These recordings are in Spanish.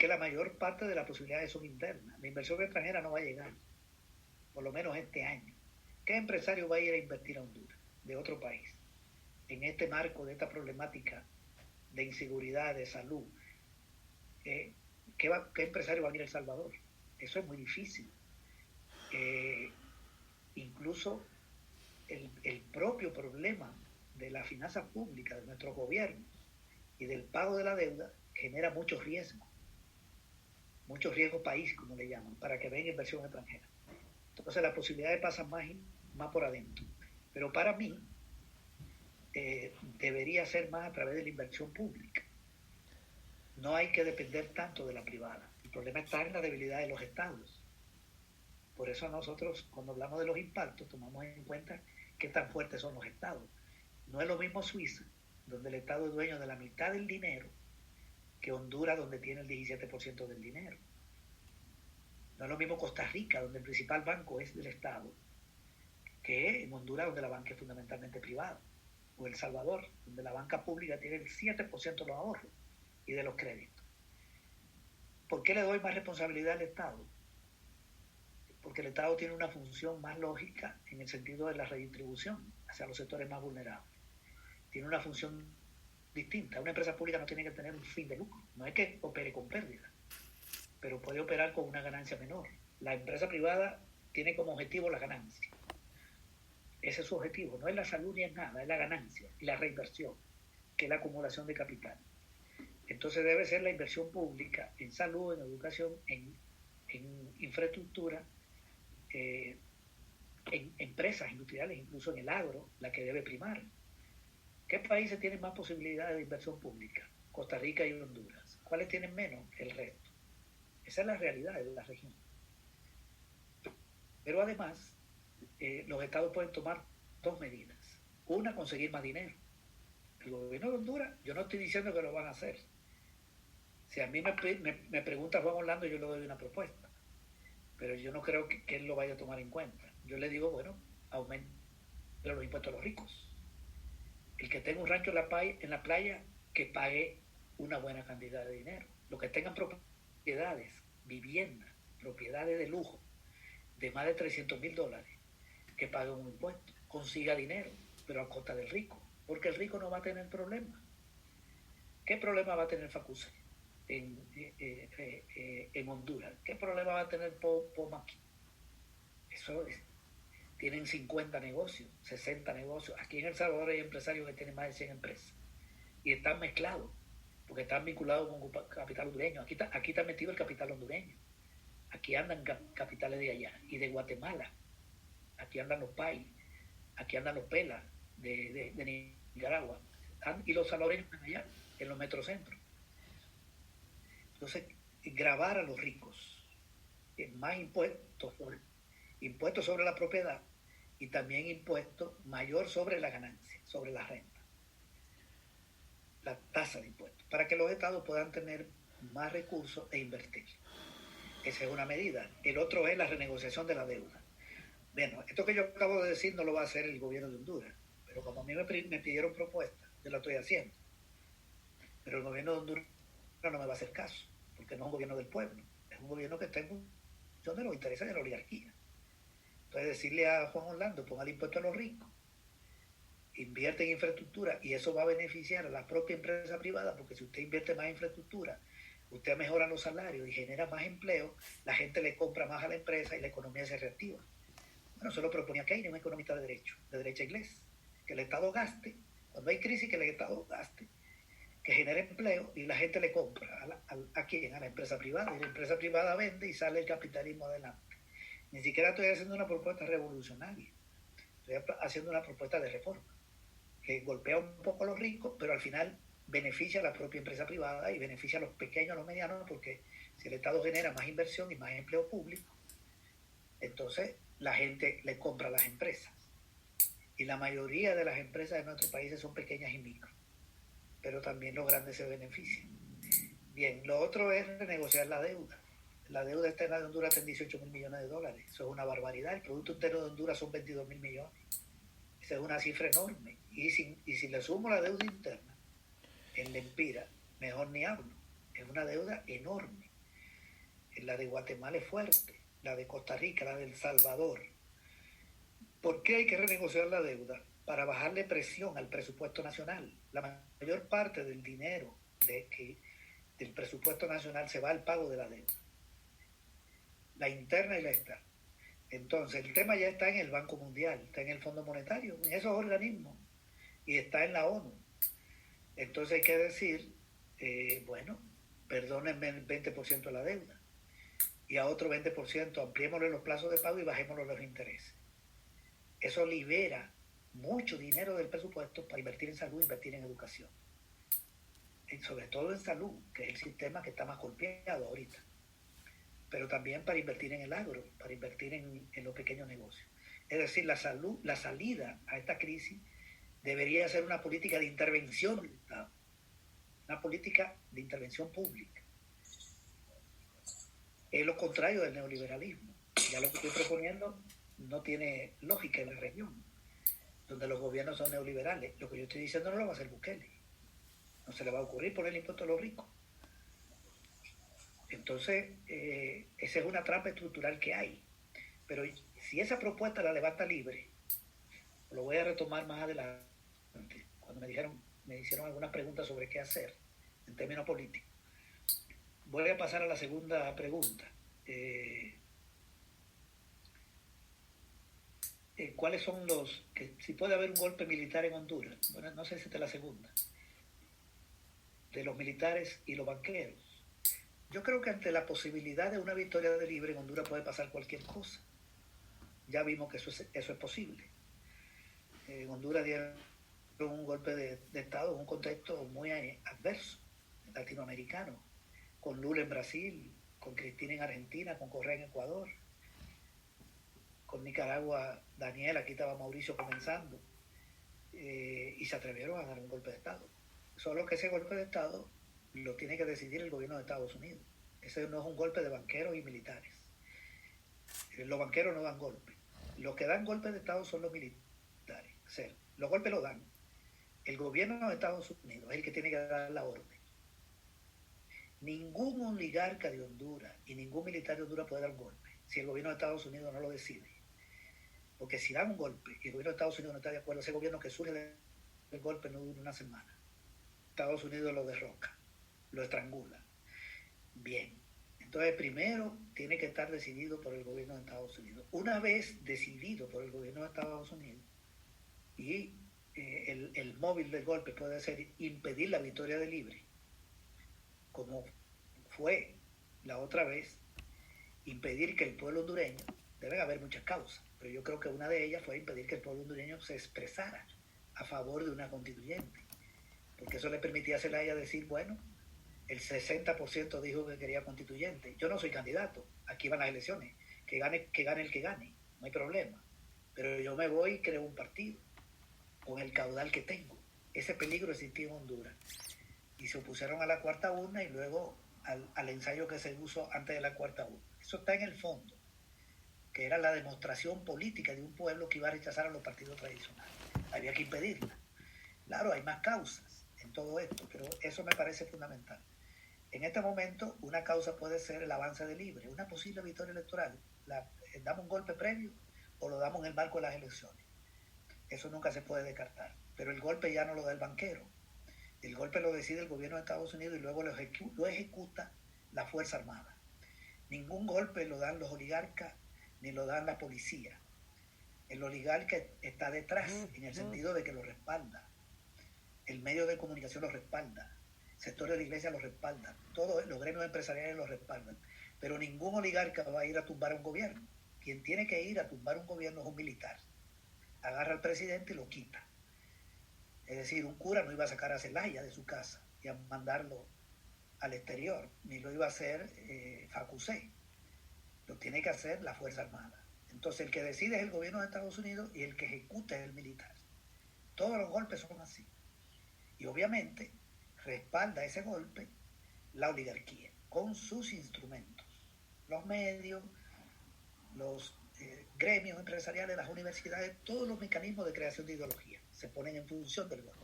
que la mayor parte de las posibilidades son internas. La inversión extranjera no va a llegar, por lo menos este año. ¿Qué empresario va a ir a invertir a Honduras, de otro país, en este marco de esta problemática de inseguridad, de salud? ¿Qué empresario va a ir a El Salvador? Eso es muy difícil. Incluso el propio problema de la finanza pública de nuestro gobierno y del pago de la deuda genera muchos riesgos país, como le llaman, para que venga inversión extranjera. Entonces las posibilidades pasan más por adentro. Pero para mí debería ser más a través de la inversión pública. No hay que depender tanto de la privada. El problema está en la debilidad de los estados. Por eso nosotros, cuando hablamos de los impactos, tomamos en cuenta qué tan fuertes son los estados. No es lo mismo Suiza, donde el estado es dueño de la mitad del dinero, que Honduras, donde tiene el 17% del dinero. No es lo mismo Costa Rica, donde el principal banco es del estado, que en Honduras, donde la banca es fundamentalmente privada. O El Salvador, donde la banca pública tiene el 7% de los ahorros y de los créditos. ¿Por qué le doy más responsabilidad al Estado? Porque el Estado tiene una función más lógica en el sentido de la redistribución hacia los sectores más vulnerables. Tiene una función distinta. Una empresa pública no tiene que tener un fin de lucro. No es que opere con pérdida, pero puede operar con una ganancia menor. La empresa privada tiene como objetivo la ganancia. Ese es su objetivo. No es la salud ni es nada, es la ganancia y la reinversión, que es la acumulación de capital. Entonces debe ser la inversión pública en salud, en educación, en infraestructura, en empresas industriales, incluso en el agro, la que debe primar. ¿Qué países tienen más posibilidades de inversión pública? Costa Rica y Honduras. ¿Cuáles tienen menos? El resto. Esa es la realidad de la región. Pero además, los estados pueden tomar dos medidas. Una, conseguir más dinero. El gobierno de Honduras, yo no estoy diciendo que lo van a hacer. Si a mí me pregunta Juan Orlando, yo le doy una propuesta. Pero yo no creo que él lo vaya a tomar en cuenta. Yo le digo, bueno, aumenta los impuestos a los ricos. El que tenga un rancho en la playa, que pague una buena cantidad de dinero. Los que tengan propiedades, viviendas, propiedades de lujo, de más de $300,000, que paguen un impuesto. Consiga dinero, pero a costa del rico. Porque el rico no va a tener problema. ¿Qué problema va a tener Facuse en Honduras? ¿Qué problema va a tener Pomaqui? Eso es. Tienen 50 negocios, 60 negocios. Aquí en El Salvador hay empresarios que tienen más de 100 empresas. Y están mezclados, porque están vinculados con capital hondureño. Aquí está metido el capital hondureño. Aquí andan capitales de allá. Y de Guatemala. Aquí andan los PAI. Aquí andan los PELA de Nicaragua. Y los salvadoreños están allá, en los metrocentros. Entonces, gravar a los ricos. Más impuestos sobre la propiedad, y también impuesto mayor sobre la ganancia, sobre la renta, la tasa de impuestos, para que los estados puedan tener más recursos e invertir. Esa es una medida. El otro es la renegociación de la deuda. Bueno, esto que yo acabo de decir no lo va a hacer el gobierno de Honduras, pero como a mí me pidieron propuestas, yo la estoy haciendo. Pero el gobierno de Honduras no me va a hacer caso, porque no es un gobierno del pueblo, es un gobierno que está en función de los intereses de la oligarquía. Entonces decirle a Juan Orlando, ponga el impuesto a los ricos, invierte en infraestructura, y eso va a beneficiar a la propia empresa privada, porque si usted invierte más en infraestructura, usted mejora los salarios y genera más empleo, la gente le compra más a la empresa y la economía se reactiva. Bueno, eso lo proponía Keynes, un economista de derecha inglés, que el Estado gaste, cuando hay crisis, que el Estado gaste, que genere empleo y la gente le compra ¿a quién? A la empresa privada, y la empresa privada vende y sale el capitalismo adelante. Ni siquiera estoy haciendo una propuesta revolucionaria, estoy haciendo una propuesta de reforma, que golpea un poco a los ricos, pero al final beneficia a la propia empresa privada y beneficia a los pequeños, a los medianos, porque si el Estado genera más inversión y más empleo público, entonces la gente le compra a las empresas. Y la mayoría de las empresas de nuestros países son pequeñas y micro, pero también los grandes se benefician. Bien, lo otro es renegociar la deuda. La deuda externa de Honduras está en $18,000 millones. Eso es una barbaridad. El Producto Interno de Honduras son 22,000 millones. Esa es una cifra enorme. Y si le sumo la deuda interna, en Lempira, mejor ni hablo. Es una deuda enorme. La de Guatemala es fuerte, la de Costa Rica, la de El Salvador. ¿Por qué hay que renegociar la deuda? Para bajarle presión al presupuesto nacional. La mayor parte del dinero del presupuesto nacional se va al pago de la deuda, la interna y la externa. Entonces, el tema ya está en el Banco Mundial, está en el Fondo Monetario, en esos organismos, y está en la ONU. Entonces hay que decir, bueno, perdónenme el 20% de la deuda, y a otro 20% ampliémosle los plazos de pago y bajémosle los intereses. Eso libera mucho dinero del presupuesto para invertir en salud, invertir en educación. Y sobre todo en salud, que es el sistema que está más golpeado ahorita. Pero también para invertir en el agro, para invertir en los pequeños negocios. Es decir, la salida a esta crisis debería ser una política de intervención del Estado, una política de intervención pública. Es lo contrario del neoliberalismo. Ya lo que estoy proponiendo no tiene lógica en la región, donde los gobiernos son neoliberales. Lo que yo estoy diciendo no lo va a hacer Bukele. No se le va a ocurrir poner el impuesto a los ricos. Entonces, esa es una trampa estructural que hay. Pero si esa propuesta la levanta libre, lo voy a retomar más adelante, cuando me hicieron algunas preguntas sobre qué hacer en términos políticos. Voy a pasar a la segunda pregunta. ¿Cuáles son si puede haber un golpe militar en Honduras? Bueno, no sé si esta es la segunda. De los militares y los banqueros. Yo creo que ante la posibilidad de una victoria de Libre en Honduras puede pasar cualquier cosa. Ya vimos que eso es posible. En Honduras dieron un golpe de Estado en un contexto muy adverso, latinoamericano, con Lula en Brasil, con Cristina en Argentina, con Correa en Ecuador, con Nicaragua, Daniel, aquí estaba Mauricio comenzando, y se atrevieron a dar un golpe de Estado. Solo que ese golpe de Estado lo tiene que decidir el gobierno de Estados Unidos. Ese no es un golpe de banqueros y militares. Los banqueros no dan golpe. Los que dan golpes de Estado son los militares. O sea, los golpes los dan el gobierno de Estados Unidos, es el que tiene que dar la orden. Ningún oligarca de Honduras y ningún militar de Honduras puede dar un golpe si el gobierno de Estados Unidos no lo decide. Porque si dan un golpe y el gobierno de Estados Unidos no está de acuerdo, ese gobierno que surge del golpe no dura una semana. Estados Unidos lo derroca, lo estrangula. Bien, entonces primero tiene que estar decidido por el gobierno de Estados Unidos. Una vez decidido por el gobierno de Estados Unidos, y el móvil del golpe puede ser impedir la victoria de Libre, como fue la otra vez, impedir que el pueblo hondureño, deben haber muchas causas, pero yo creo que una de ellas fue impedir que el pueblo hondureño se expresara a favor de una constituyente, porque eso le permitía a Zelaya decir, bueno, el 60% dijo que quería constituyente, yo no soy candidato, aquí van las elecciones, que gane el que gane, no hay problema, pero yo me voy y creo un partido con el caudal que tengo. Ese peligro existía en Honduras, y se opusieron a la cuarta urna y luego al ensayo que se usó antes de la cuarta urna. Eso está en el fondo, que era la demostración política de un pueblo que iba a rechazar a los partidos tradicionales. Había que impedirla. Claro, hay más causas en todo esto, pero eso me parece fundamental. En este momento, una causa puede ser el avance de Libre, una posible victoria electoral. ¿Damos un golpe previo o lo damos en el marco de las elecciones? Eso nunca se puede descartar. Pero el golpe ya no lo da el banquero. El golpe lo decide el gobierno de Estados Unidos y luego lo ejecuta la Fuerza Armada. Ningún golpe lo dan los oligarcas ni lo dan la policía. El oligarca está detrás en el sentido de que lo respalda. El medio de comunicación lo respalda. El sector de la iglesia lo respalda. Todos los gremios empresariales lo respaldan. Pero ningún oligarca va a ir a tumbar a un gobierno. Quien tiene que ir a tumbar un gobierno es un militar. Agarra al presidente y lo quita. Es decir, un cura no iba a sacar a Zelaya de su casa y a mandarlo al exterior, ni lo iba a hacer Facusé. Lo tiene que hacer la Fuerza Armada. Entonces el que decide es el gobierno de Estados Unidos y el que ejecuta es el militar. Todos los golpes son así. Y obviamente respalda ese golpe la oligarquía con sus instrumentos. Los medios, los gremios empresariales, las universidades, todos los mecanismos de creación de ideología se ponen en función del golpe.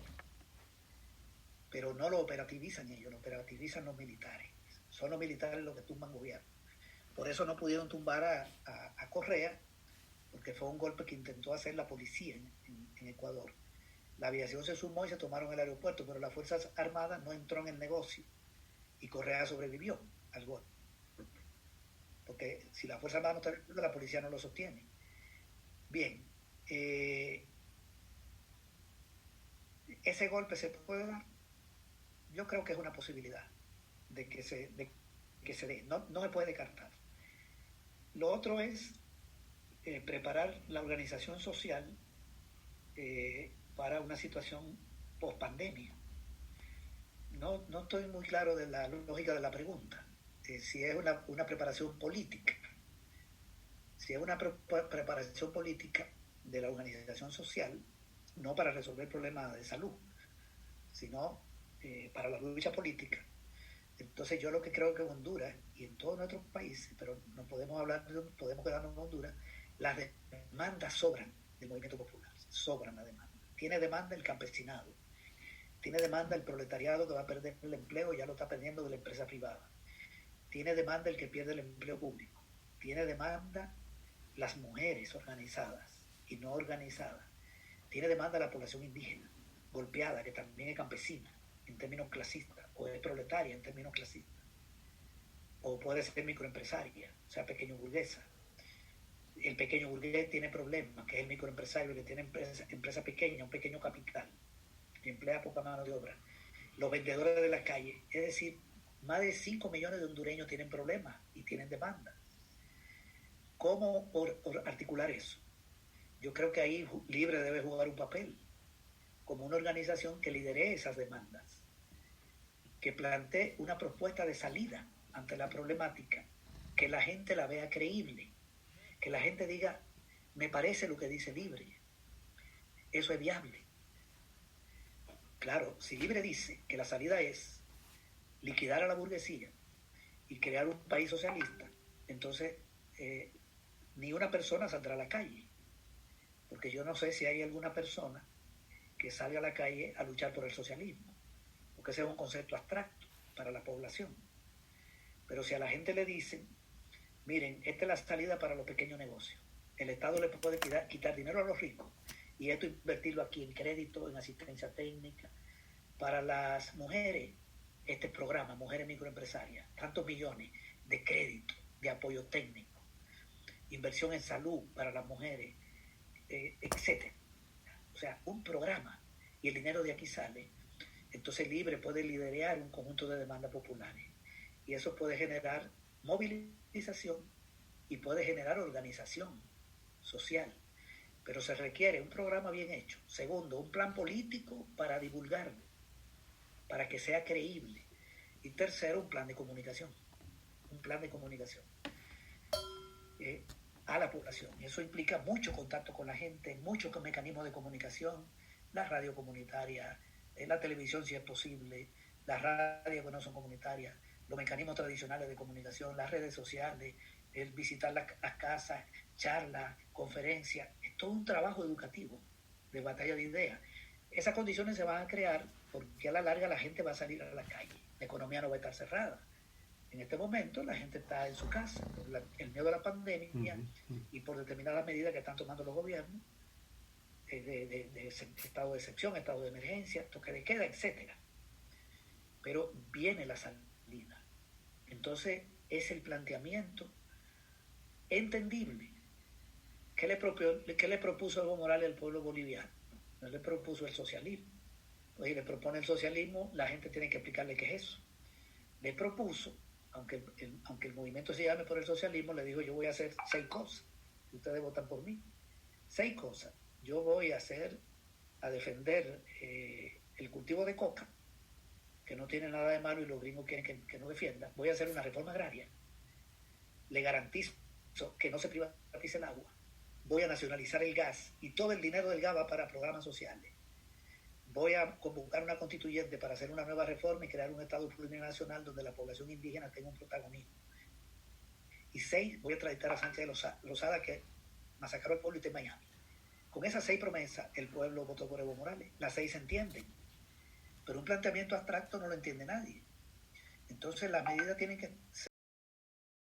Pero no lo operativizan ellos, lo operativizan los militares. Son los militares los que tumban gobierno. Por eso no pudieron tumbar a Correa, porque fue un golpe que intentó hacer la policía en Ecuador. La aviación se sumó y se tomaron el aeropuerto, pero las Fuerzas Armadas no entró en el negocio y Correa sobrevivió al golpe. Porque si la Fuerza Armada no está viendo, la policía no lo sostiene. Bien, ese golpe se puede dar. Yo creo que es una posibilidad de que se dé. No se puede descartar. Lo otro es preparar la organización social para una situación post-pandemia. No estoy muy claro de la lógica de la pregunta. Si es una preparación política. Si es una preparación política de la organización social, no para resolver problemas de salud, sino para la lucha política. Entonces yo lo que creo que en Honduras y en todos nuestros países, pero no podemos quedarnos en Honduras, las demandas sobran del movimiento popular, sobran la demanda. Tiene demanda el campesinado, tiene demanda el proletariado que va a perder el empleo, ya lo está perdiendo de la empresa privada. Tiene demanda el que pierde el empleo público. Tiene demanda las mujeres organizadas y no organizadas. Tiene demanda la población indígena, golpeada, que también es campesina en términos clasistas, o es proletaria en términos clasistas, o puede ser microempresaria, o sea, pequeño burguesa. El pequeño burgués tiene problemas, que es el microempresario que tiene empresa pequeña, un pequeño capital, que emplea poca mano de obra. Los vendedores de la calle, es decir, más de 5 millones de hondureños tienen problemas y tienen demanda. ¿Cómo articular eso? Yo creo que ahí Libre debe jugar un papel como una organización que lidere esas demandas, que plantee una propuesta de salida ante la problemática, que la gente la vea creíble, que la gente diga, me parece lo que dice Libre, eso es viable. Claro, si Libre dice que la salida es liquidar a la burguesía y crear un país socialista, entonces ni una persona saldrá a la calle, porque yo no sé si hay alguna persona que salga a la calle a luchar por el socialismo, porque ese es un concepto abstracto para la población. Pero si a la gente le dicen, miren, esta es la salida para los pequeños negocios, el Estado le puede quitar dinero a los ricos y esto invertirlo aquí en crédito, en asistencia técnica. Para las mujeres, este programa, Mujeres Microempresarias, tantos millones de crédito, de apoyo técnico, inversión en salud para las mujeres, etc. O sea, un programa y el dinero de aquí sale. Entonces Libre puede liderar un conjunto de demandas populares y eso puede generar movilización y puede generar organización social, pero se requiere un programa bien hecho. Segundo, un plan político para divulgarlo, para que sea creíble. Y tercero, un plan de comunicación a la población. Y eso implica mucho contacto con la gente, muchos mecanismos de comunicación, la radio comunitaria, la televisión si es posible, las radios que no son comunitarias, los mecanismos tradicionales de comunicación, las redes sociales, el visitar las casas, charlas, conferencias. Es todo un trabajo educativo de batalla de ideas. Esas condiciones se van a crear porque a la larga la gente va a salir a la calle, la economía no va a estar cerrada. En este momento la gente está en su casa por el miedo a la pandemia y por determinadas medidas que están tomando los gobiernos de estado de excepción, estado de emergencia, toque de queda, etc. Pero viene la salida. Entonces es el planteamiento entendible. ¿Qué le propuso Evo Morales al pueblo boliviano? No le propuso el socialismo. Oye, le propone el socialismo, la gente tiene que explicarle qué es eso. Le propuso, aunque el movimiento se llame por el socialismo, le dijo, yo voy a hacer 6 cosas. Ustedes votan por mí. 6 cosas. Yo voy a defender el cultivo de coca, que no tiene nada de malo y los gringos quieren que no defienda. Voy a hacer una reforma agraria. Le garantizo que no se privatice el agua. Voy a nacionalizar el gas y todo el dinero del gas va para programas sociales. Voy a convocar una constituyente para hacer una nueva reforma y crear un Estado plurinacional donde la población indígena tenga un protagonismo. Y 6, voy a traitar a Sánchez de Lozada que masacró al pueblo de Miami. Con esas 6 promesas, el pueblo votó por Evo Morales. Las 6 se entienden, pero un planteamiento abstracto no lo entiende nadie. Entonces las medidas tienen que ser